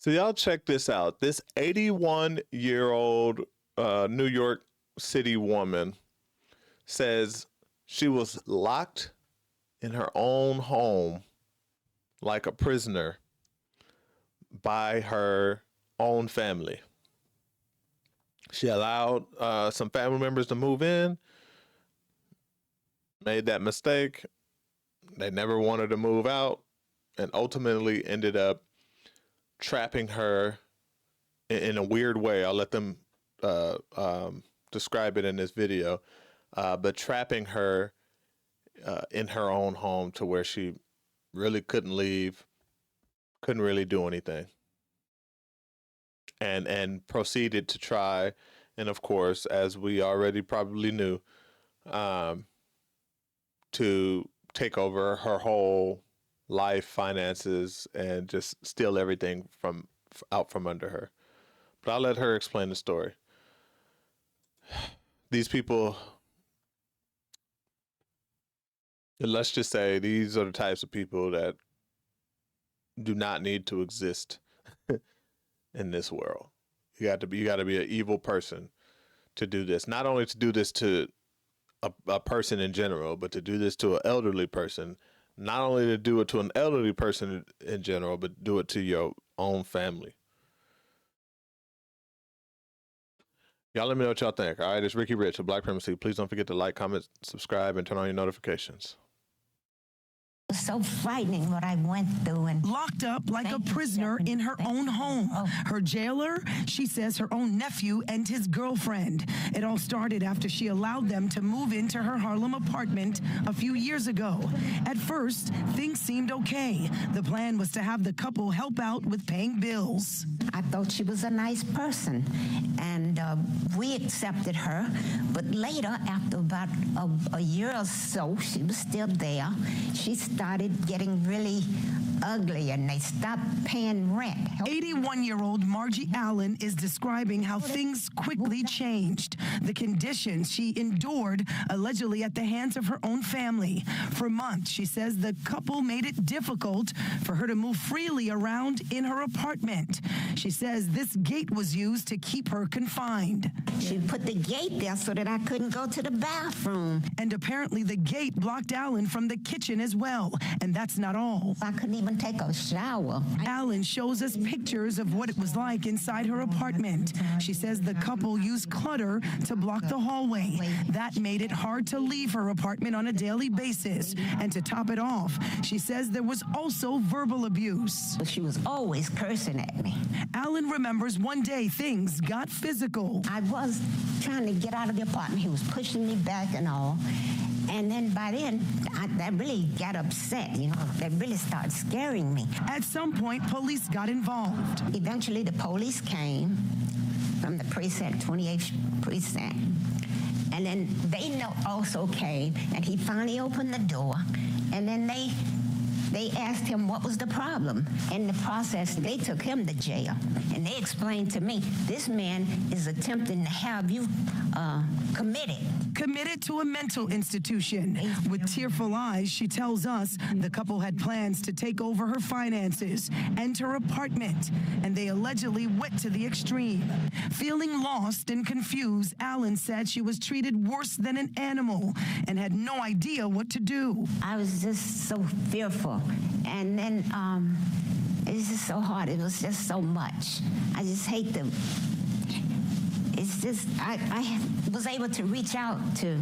So y'all check this out. This 81-year-old New York City woman says she was locked in her own home like a prisoner by her own family. She allowed some family members to move in, made that mistake. They never wanted to move out, and ultimately ended up trapping her in a weird way. I'll let them describe it in this video, but trapping her in her own home to where she really couldn't leave, couldn't really do anything, and proceeded to try, and of course, as we already probably knew, to take over her whole life, finances, and just steal everything out from under her. But I'll let her explain the story. These people, let's just say, these are the types of people that do not need to exist in this world. You got to be an evil person to do this. Not only to do this to a person in general, but to do this to an elderly person. Not only to do it to an elderly person in general, but do it to your own family. Y'all let me know what y'all think. All right, it's Ricky Rich of Black Primacy. Please don't forget to like, comment, subscribe, and turn on your notifications. It was so frightening what I went through. And locked up like a prisoner in her own home. Her jailer, she says her own nephew and his girlfriend. It all started after she allowed them to move into her Harlem apartment a few years ago. At first, things seemed okay. The plan was to have the couple help out with paying bills. I thought she was a nice person, and we accepted her. But later, after about a year or so, she was still there. She started getting really ugly, and they stopped paying rent. 81-year-old Margie Allen is describing how things quickly changed. The conditions she endured, allegedly at the hands of her own family. For months, she says the couple made it difficult for her to move freely around in her apartment. She says this gate was used to keep her confined. She put the gate there so that I couldn't go to the bathroom. And apparently the gate blocked Allen from the kitchen as well. And that's not all. I couldn't even take a shower. Allen shows us pictures of what it was like inside her apartment. She says the couple used clutter to block the hallway. That made it hard to leave her apartment on a daily basis. And to top it off, she says there was also verbal abuse. She was always cursing at me. Allen remembers one day things got physical. I was trying to get out of the apartment. He was pushing me back and all. And then by then, that really got upset, you know. That really started scaring me. At some point, police got involved. Eventually, the police came from the precinct, 28th precinct. And then they also came, and he finally opened the door. And then they asked him what was the problem. In the process, they took him to jail. And they explained to me, this man is attempting to have you committed to a mental institution. With tearful eyes, she tells us the couple had plans to take over her finances and her apartment, and they allegedly went to the extreme. Feeling lost and confused, Allen said she was treated worse than an animal and had no idea what to do. I was just so fearful. And then it was just so hard. It was just so much. I just hate them. It's just, I was able to reach out to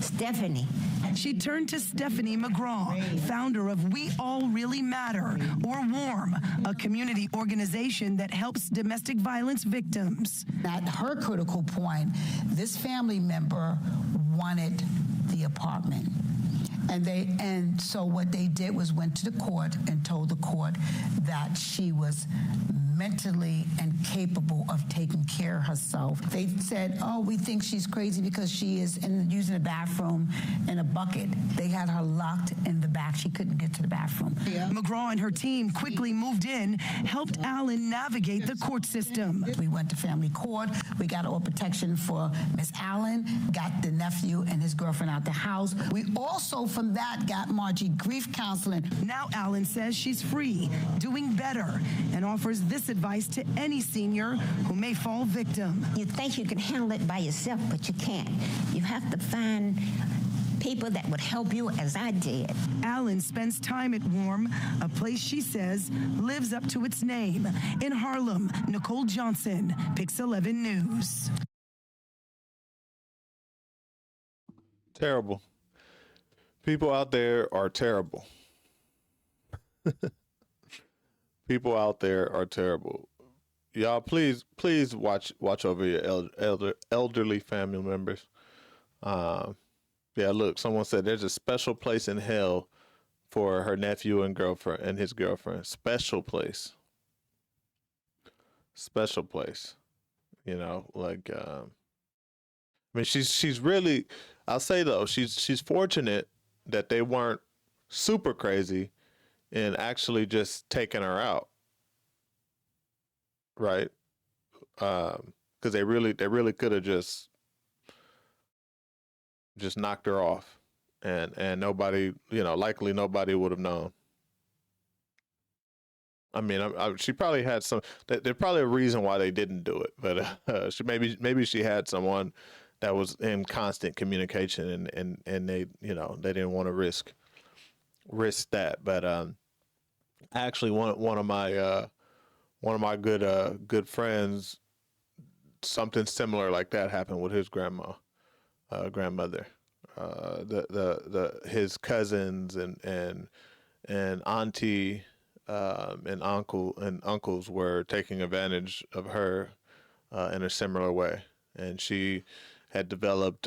Stephanie. She turned to Stephanie McGraw, founder of We All Really Matter, or WARM, a community organization that helps domestic violence victims. At her critical point, this family member wanted the apartment. And so what they did was went to the court and told the court that she was mentally incapable of taking care of herself. They said, oh, we think she's crazy because she is using the bathroom in a bucket. They had her locked in the back. She couldn't get to the bathroom. Yeah. McGraw and her team quickly moved in, helped Allen navigate the court system. We went to family court. We got all protection for Miss Allen, got the nephew and his girlfriend out the house. We also from that, got Margie grief counseling. Now Allen says she's free, doing better, and offers this advice to any senior who may fall victim. You think you can handle it by yourself, but you can't. You have to find people that would help you, as I did. Allen spends time at Warm, a place she says lives up to its name. In Harlem, Nicole Johnson, Pix 11 News. Terrible. People out there are terrible. People out there are terrible. Y'all, please watch over your elderly family members. Yeah, look, someone said there's a special place in hell for her nephew and girlfriend and his girlfriend. Special place. Special place. You know, like I mean, she's really. I'll say though, she's fortunate that they weren't super crazy in actually just taking her out, right? Because they really could have just knocked her off, and nobody, likely nobody would have known. I mean, she probably had some. There's probably a reason why they didn't do it, but she maybe she had someone that was in constant communication, and they they didn't want to risk that. But actually, one of my good friends, something similar like that happened with his grandmother. His cousins and auntie and uncles were taking advantage of her in a similar way, and she had developed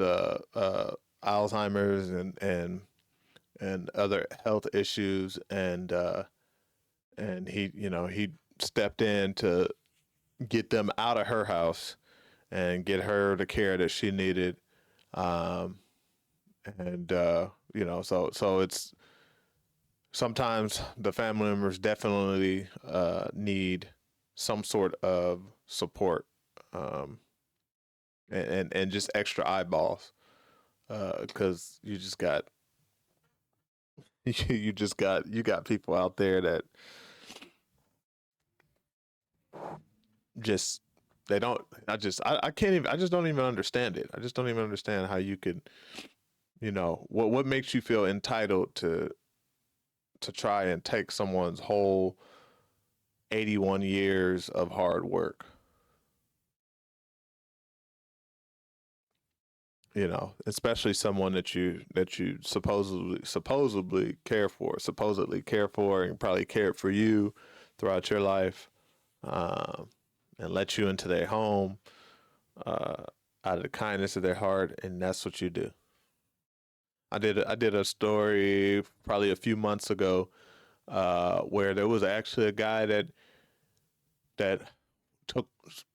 Alzheimer's and other health issues, and he stepped in to get them out of her house and get her the care that she needed. So it's sometimes the family members definitely need some sort of support, and just extra eyeballs, because you got people out there that just they don't. I can't even. I just don't even understand it. I just don't even understand how you could. What makes you feel entitled to try and take someone's whole 81 years of hard work. Especially someone that you supposedly care for, and probably cared for you throughout your life, and let you into their home out of the kindness of their heart, and that's what you do. I did a story probably a few months ago, where there was actually a guy that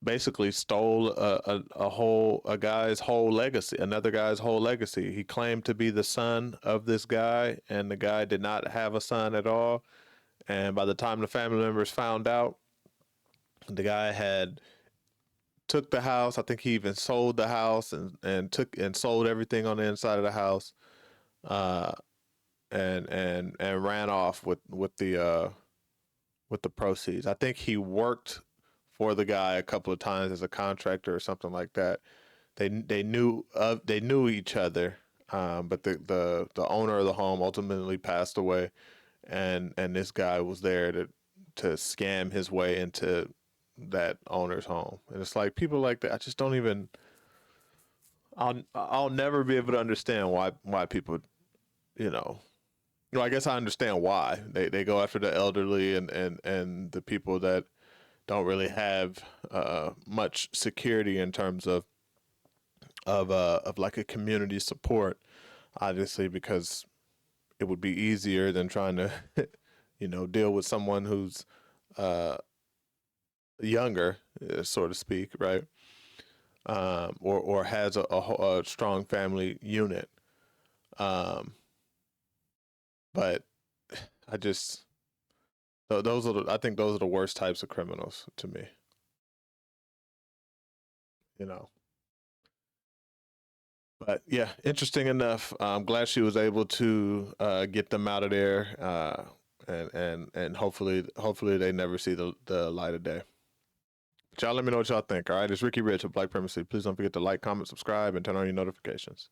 basically stole a guy's whole legacy, another guy's whole legacy. He claimed to be the son of this guy, and the guy did not have a son at all. And by the time the family members found out, the guy had took the house. I think he even sold the house and sold everything on the inside of the house, and ran off with the proceeds. I think he worked for the guy a couple of times as a contractor or something like that. They knew each other, but the owner of the home ultimately passed away, and this guy was there to scam his way into that owner's home. And it's like people like that. I just don't even. I'll never be able to understand why people, I guess I understand why they go after the elderly and the people that don't really have much security in terms of like a community support, obviously, because it would be easier than trying to deal with someone who's younger, so to speak, right? Or has a strong family unit. But I just I think those are the worst types of criminals to me. But yeah, interesting enough. I'm glad she was able to get them out of there, and hopefully they never see the light of day. But y'all let me know what y'all think. All right, it's Ricky Rich of Black Primacy. Please don't forget to like, comment, subscribe, and turn on your notifications.